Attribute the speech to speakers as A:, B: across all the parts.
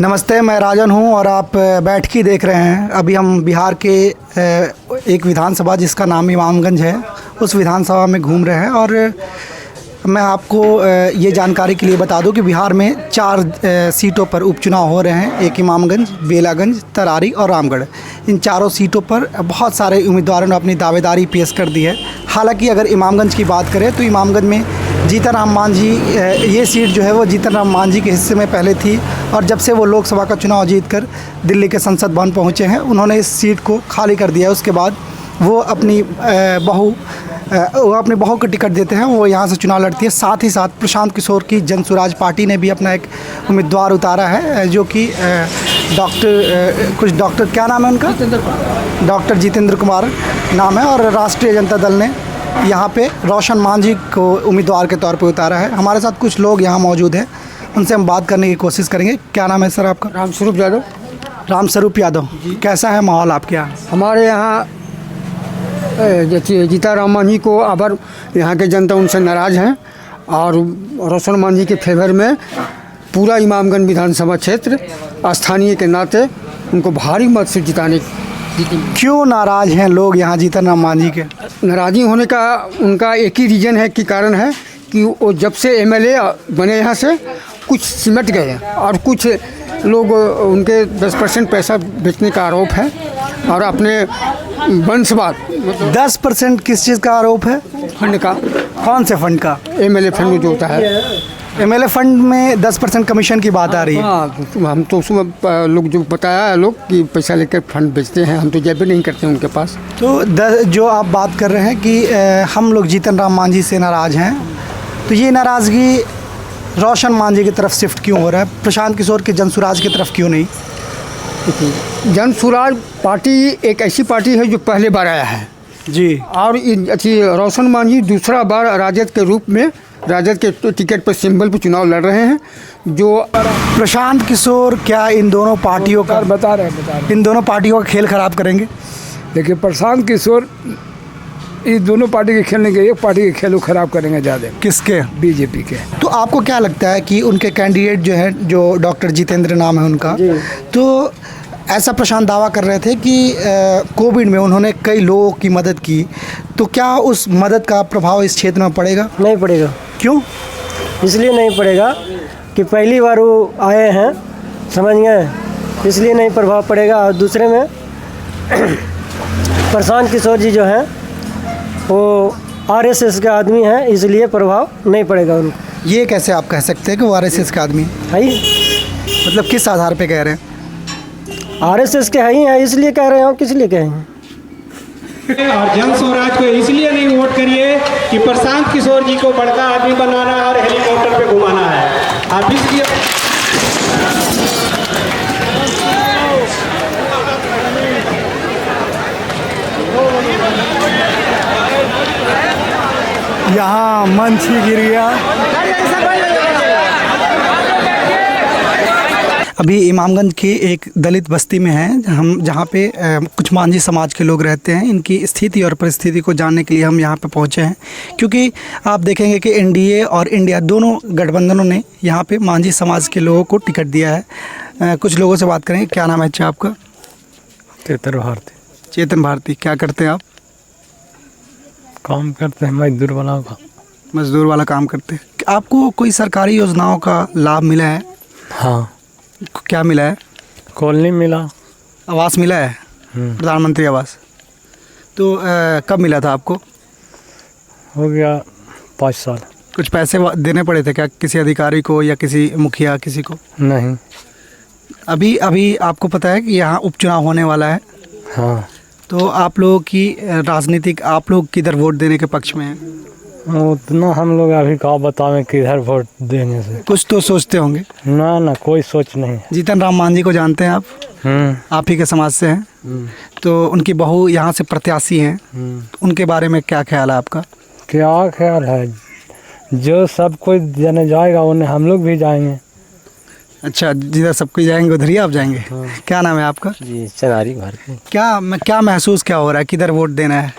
A: नमस्ते, मैं राजन हूं और आप बैठकी देख रहे हैं। अभी हम बिहार के एक विधानसभा जिसका नाम इमामगंज है, उस विधानसभा में घूम रहे हैं। और मैं आपको ये जानकारी के लिए बता दूं कि बिहार में 4 सीटों पर उपचुनाव हो रहे हैं। एक इमामगंज, बेलागंज, तरारी और रामगढ़। इन चारों सीटों पर बहुत सारे उम्मीदवारों ने अपनी दावेदारी पेश कर दी है। हालांकि अगर इमामगंज की बात करें तो इमामगंज में जीतन राम मांझी, ये सीट जो है वो जीतन राम मांझी के हिस्से में पहले थी, और जब से वो लोकसभा का चुनाव जीतकर दिल्ली के संसद भवन पहुँचे हैं, उन्होंने इस सीट को खाली कर दिया। उसके बाद वो अपनी बहू को टिकट देते हैं, वो यहाँ से चुनाव लड़ती है। साथ ही साथ प्रशांत किशोर की जन स्वराज पार्टी ने भी अपना एक उम्मीदवार उतारा है, जो कि डॉक्टर क्या नाम है उनका? डॉक्टर जितेंद्र कुमार नाम है। और राष्ट्रीय जनता दल ने यहाँ पे रोशन मांझी को उम्मीदवार के तौर पे उतारा है। हमारे साथ कुछ लोग यहाँ मौजूद हैं, उनसे हम बात करने की कोशिश करेंगे। क्या नाम है सर आपका?
B: रामस्वरूप यादव।
A: रामस्वरूप यादव, कैसा है माहौल आपके यहाँ?
B: हमारे यहाँ जीतन राम मांझी को अबर यहाँ के जनता उनसे नाराज़ हैं, और रोशन मांझी के फेवर में पूरा इमामगंज विधानसभा क्षेत्र स्थानीय के नाते उनको भारी मत से जिताने।
A: क्यों नाराज़ हैं लोग यहाँ जीतन राम मांझी के?
B: नाराज़ी होने का उनका एक ही रीज़न है कि कारण है कि वो जब से एमएलए बने यहाँ से कुछ सिमट गए, और कुछ लोग उनके 10% पैसा बेचने का आरोप है, और अपने वंशवाद
A: 10% किस चीज़ का आरोप है?
B: फंड का।
A: कौन से फंड का?
B: एमएलए फंड जो होता है,
A: एमएलए फंड में 10% कमीशन की बात आ रही है।
B: हाँ, हम तो उसमें लोग जो बताया है लोग कि पैसा लेकर फंड बेचते हैं, हम तो जब भी नहीं करते उनके पास।
A: तो जो आप बात कर रहे हैं कि हम लोग जीतन राम मांझी से नाराज़ हैं, तो ये नाराज़गी रोशन मांझी की तरफ शिफ्ट क्यों हो रहा है? प्रशांत किशोर के जन स्वराज की तरफ क्यों नहीं?
B: जन स्वराज पार्टी एक ऐसी पार्टी है जो पहले बार आया है
A: जी,
B: और रोशन मांझी दूसरा बार राजद के रूप में, राजद के टिकट पर सिंबल पर चुनाव लड़ रहे हैं। जो
A: प्रशांत किशोर क्या इन दोनों पार्टियों का इन दोनों पार्टियों का खेल खराब करेंगे?
C: देखिए, प्रशांत किशोर इस दोनों पार्टी के खेलने के, एक पार्टी के खेल खराब करेंगे ज़्यादा।
A: किसके?
C: बीजेपी के।
A: तो आपको क्या लगता है कि उनके कैंडिडेट जो है, जो डॉक्टर जितेंद्र नाम है उनका, तो ऐसा प्रशांत दावा कर रहे थे कि कोविड में उन्होंने कई लोगों की मदद की, तो क्या उस मदद का प्रभाव इस क्षेत्र में पड़ेगा?
D: नहीं पड़ेगा।
A: क्यों?
D: इसलिए नहीं पड़ेगा कि पहली बार वो आए हैं, समझ गए, इसलिए नहीं प्रभाव पड़ेगा। और दूसरे में प्रशांत किशोर जी जो हैं वो आरएसएस के आदमी हैं, इसलिए प्रभाव नहीं पड़ेगा उनको।
A: ये कैसे आप कह सकते हैं कि वो आरएसएस का आदमी है? मतलब किस आधार पे कह रहे हैं?
D: आरएसएस के है ही हैं, इसलिए कह रहे हैं। किस लिए कहेंगे?
E: और जन स्वराज को इसलिए नहीं वोट करिए कि प्रशांत किशोर जी को बड़का आदमी बनाना है और हेलीकॉप्टर पे घुमाना है। आप इसलिए
A: यहाँ मंच ही गिर गया। अभी इमामगंज की एक दलित बस्ती में है हम, जहाँ पे कुछ मांझी समाज के लोग रहते हैं। इनकी स्थिति और परिस्थिति को जानने के लिए हम यहाँ पे पहुँचे हैं, क्योंकि आप देखेंगे कि एनडीए और इंडिया दोनों गठबंधनों ने यहाँ पे मांझी समाज के लोगों को टिकट दिया है। कुछ लोगों से बात करेंगे। क्या नाम है अच्छा आपका?
F: चेतन भारती।
A: चेतन भारती, क्या करते हैं आप?
F: काम करते हैं, मजदूर वाला का।
A: मजदूर वाला काम करते हैं। आपको कोई सरकारी योजनाओं का लाभ मिला है?
F: हाँ।
A: क्या मिला है?
F: कॉलोनी मिला,
A: आवास मिला है, प्रधानमंत्री आवास। तो कब मिला था आपको?
F: हो गया 5 साल।
A: कुछ पैसे देने पड़े थे क्या किसी अधिकारी को या किसी मुखिया किसी को?
F: नहीं।
A: अभी आपको पता है कि यहाँ उपचुनाव होने वाला है।
F: हाँ।
A: तो आप लोगों की राजनीतिक, आप लोग किधर वोट देने के पक्ष में हैं?
F: उतना हम लोग अभी का बतावें किधर वोट देने से।
A: कुछ तो सोचते होंगे।
F: ना कोई सोच नहीं है।
A: जीतन राम मांझी को जानते हैं आप? आप ही के समाज से हैं। तो उनकी बहू यहाँ से प्रत्याशी हैं, उनके बारे में क्या ख्याल है आपका?
F: क्या ख्याल है? जो सब कोई जाने जाएगा उन्हें हम लोग भी जाएंगे।
A: अच्छा, जिधर सब कोई जाएंगे उधर ही आप जाएंगे। क्या नाम है आपका?
D: जी, चनारी भारती।
A: क्या महसूस क्या हो रहा है, किधर वोट देना है?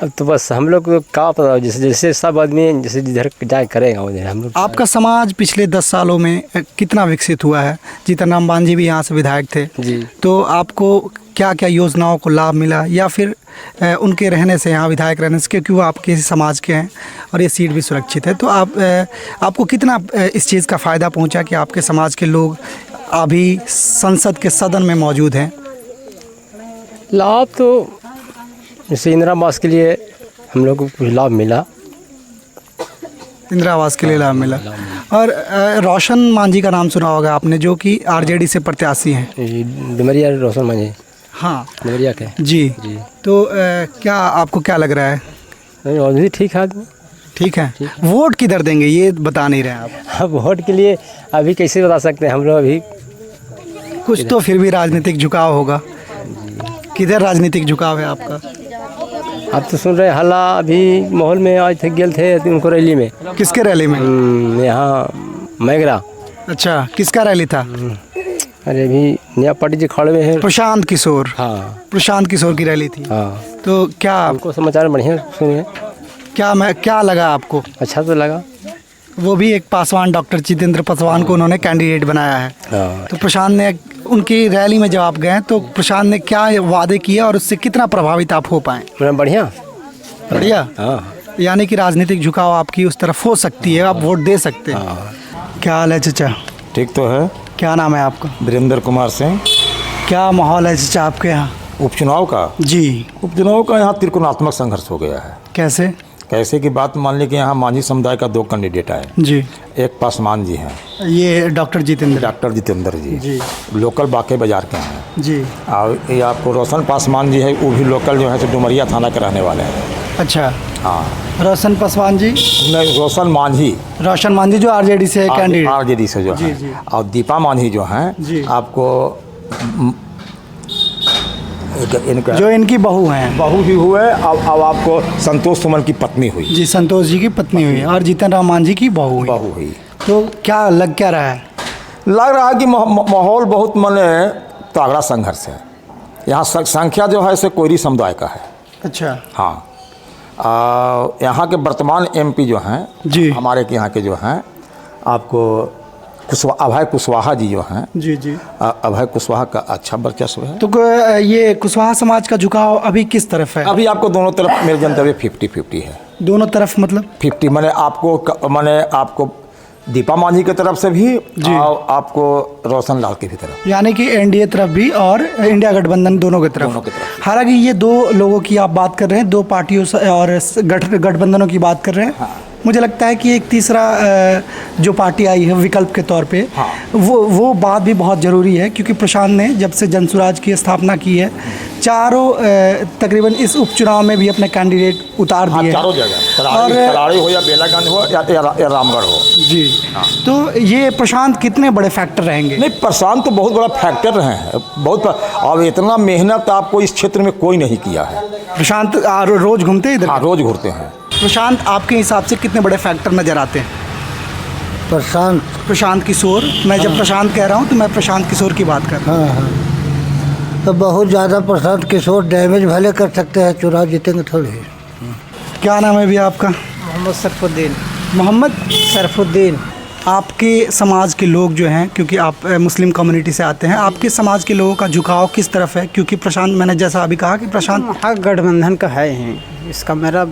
G: अब तो बस हम लोग को क्या पता, जैसे जैसे सब आदमी जैसे जिधर जाए करेगा उधर हम लोग।
A: आपका समाज पिछले 10 सालों में कितना विकसित हुआ है? जीतन राम मांझी भी यहाँ से विधायक थे
G: जी।
A: तो आपको क्या क्या योजनाओं को लाभ मिला, या फिर उनके रहने से, यहाँ विधायक रहने से, क्योंकि वो आपके समाज के हैं और ये सीट भी सुरक्षित है, तो आपको कितना इस चीज़ का फ़ायदा पहुँचा कि आपके समाज के लोग अभी संसद के सदन में मौजूद हैं?
G: लाभ तो जैसे इंदिरा आवास के लिए हम लोग को कुछ लाभ मिला।
A: इंदिरा आवास के लिए लाभ मिला। और रोशन मांझी का नाम सुना होगा आपने, जो कि आरजेडी से प्रत्याशी हैं।
G: डुमरिया रोशन मांझी।
A: हाँ,
G: डुमरिया के
A: जी।
G: जी।
A: तो क्या आपको क्या लग रहा है?
G: और भी ठीक है आदमी।
A: ठीक है। वोट किधर देंगे ये बता नहीं रहे आप?
G: अब वोट के लिए अभी कैसे बता सकते हैं हम लोग, अभी
A: कुछ तो फिर भी राजनीतिक झुकाव होगा। किधर राजनीतिक झुकाव है आपका?
G: आप तो सुन रहे हल्ला अभी माहौल में आज थे, गेल थे उनको रैली में।
A: किसके रैली में?
G: यहाँ मैगरा।
A: अच्छा, किसका रैली था?
G: अरे अभी नया पार्टी जी खड़े हुए हैं,
A: प्रशांत किशोर।
G: हाँ,
A: प्रशांत किशोर की रैली थी।
G: हाँ।
A: तो क्या
G: हमको समाचार बढ़िया सुनिए।
A: क्या लगा आपको?
G: अच्छा तो लगा।
A: वो भी एक पासवान, डॉक्टर जितेंद्र पासवान को उन्होंने कैंडिडेट बनाया है।
G: हाँ।
A: तो प्रशांत ने उनकी रैली में जब आप गए तो प्रशांत ने क्या वादे किए और उससे कितना प्रभावित आप हो पाए?
G: बढ़िया।
A: बढ़िया।
G: हाँ।
A: यानी कि राजनीतिक झुकाव आपकी उस तरफ हो सकती है, आप वोट दे सकते हैं।
G: हाँ।
A: क्या हाल है चचा?
H: ठीक तो है।
A: क्या नाम है आपका?
H: वीरेंद्र कुमार सिंह।
A: क्या माहौल है चचा आपके यहाँ?
H: उपचुनाव का?
A: जी।
H: उपचुनाव का यहाँ त्रिकोणात्मक संघर्ष हो गया है।
A: कैसे?
H: कैसे की बात मान ली कि यहाँ मांझी समुदाय का 2 कैंडिडेट आए
A: जी।
H: एक पासवान जी हैं,
A: ये डॉक्टर जितेंद्र
H: जी लोकल बाके बाजार के हैं
A: जी।
H: और ये आपको रोशन पासवान जी है, वो भी लोकल जो है सो डुमरिया थाना के रहने वाले हैं।
A: अच्छा।
H: हाँ।
A: रोशन पासवान जी?
H: नहीं, रोशन मांझी
A: जो आरजेडी से कैंडिडेट।
H: आरजेडी से जो है। और दीपा मांझी जो हैं आपको इनका
A: जो इनकी बहू
H: ही हुए। अब आपको संतोष सुमन की पत्नी हुई।
A: जी, संतोष जी की पत्नी हुई और जीतन राम मांझी की बहू हुई। तो क्या लग रहा है?
H: लग रहा है कि माहौल बहुत माने तगड़ा संघर्ष है। यहाँ संख्या जो है से कोयरी समुदाय का है।
A: अच्छा।
H: हाँ। यहाँ के वर्तमान एमपी जो हैं
A: जी,
H: हमारे के यहाँ के जो हैं आपको अभय कुशवाहा जी जो हैं।
A: जी जी।
H: अभय कुशवाहा का अच्छा वर्चस्व है।
A: तो ये कुशवाहा समाज का झुकाव अभी किस तरफ है?
H: अभी आपको दोनों तरफ मेरे जनता 50-50 है।
A: दोनों तरफ मतलब?
H: 50 माने आपको दीपा मांझी की तरफ से भी और आपको रोशन लाल की भी तरफ,
A: यानी कि एनडीए तरफ भी और इंडिया गठबंधन दोनों की तरफ। हालांकि ये 2 लोगों की आप बात कर रहे हैं, 2 पार्टियों और गठबंधनों की बात कर रहे हैं। हाँ। मुझे लगता है कि एक तीसरा जो पार्टी आई है विकल्प के तौर पे, हाँ, वो बात भी बहुत ज़रूरी है, क्योंकि प्रशांत ने जब से जनसुराज की स्थापना की है, चारों तकरीबन इस उपचुनाव में भी अपने कैंडिडेट उतार दिए।
H: चारों जगह, कराड़ी हो या बेलागंज हो या रामगढ़ हो। जी। हाँ।
A: तो ये प्रशांत कितने बड़े फैक्टर रहेंगे?
H: नहीं, प्रशांत तो बहुत बड़ा फैक्टर रहे हैं, बहुत। अब इतना मेहनत आपको इस क्षेत्र में कोई नहीं किया है।
A: प्रशांत रोज घूमते हैं इधर?
H: हाँ, रोज घूमते हैं।
A: प्रशांत आपके हिसाब से कितने बड़े फैक्टर नज़र आते हैं? प्रशांत किशोर। मैं जब प्रशांत कह रहा हूँ तो मैं प्रशांत किशोर की बात कर रहा हूँ।
I: हाँ। तो बहुत ज़्यादा प्रशांत किशोर डैमेज भले कर सकते हैं, चुनाव जीतेंगे थोड़ी।
A: क्या नाम है भैया आपका? मोहम्मद सरफुद्दीन। आपके समाज के लोग जो हैं, क्योंकि आप मुस्लिम कम्युनिटी से आते हैं, आपके समाज के लोगों का झुकाव किस तरफ है? क्योंकि प्रशांत, मैंने जैसा अभी कहा कि प्रशांत
J: महागठबंधन का है, इसका मेरा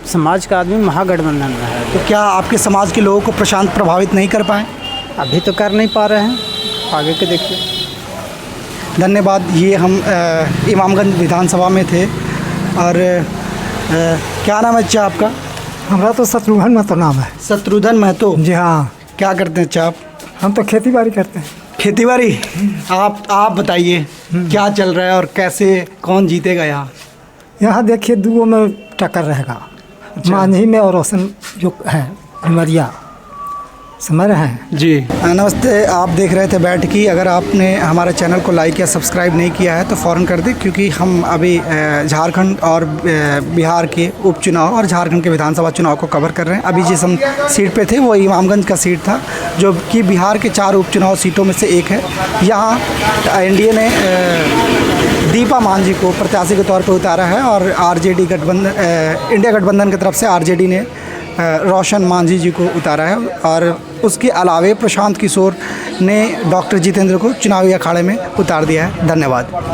J: समाज का आदमी महागठबंधन में है।
A: तो क्या आपके समाज के लोगों को प्रशांत प्रभावित नहीं कर पाए?
J: अभी तो कर नहीं पा रहे हैं, आगे के देखिए।
A: धन्यवाद। ये हम इमामगंज विधानसभा में थे। और क्या नाम है अच्छा आपका?
I: हमारा तो शत्रुघ्न महतो नाम है।
A: शत्रुघ्न महतो?
I: जी हाँ।
A: क्या करते हैं अच्छा आप?
I: हम तो खेती बाड़ी करते हैं।
A: खेती बाड़ी? आप बताइए क्या चल रहा है और कैसे, कौन जीतेगा यहाँ?
I: यहाँ देखिए 2 में टक्कर रहेगा। अच्छा। मांझी में और रोशन जो है डुमरिया, समझ रहे हैं
A: जी। नमस्ते, आप देख रहे थे बैठ की। अगर आपने हमारे चैनल को लाइक या सब्सक्राइब नहीं किया है तो फ़ौरन कर दें, क्योंकि हम अभी झारखंड और बिहार के उपचुनाव और झारखंड के विधानसभा चुनाव को कवर कर रहे हैं। अभी जिस हम सीट पे थे वो इमामगंज का सीट था, जो कि बिहार के 4 उपचुनाव सीटों में से एक है। यहाँ एनडीए ने दीपा मांझी को प्रत्याशी के तौर पर उतारा है और आरजेडी गठबंधन, इंडिया गठबंधन की तरफ से आरजेडी ने रोशन मांझी जी को उतारा है। और उसके अलावे प्रशांत किशोर ने डॉक्टर जितेंद्र को चुनावी अखाड़े में उतार दिया है। धन्यवाद।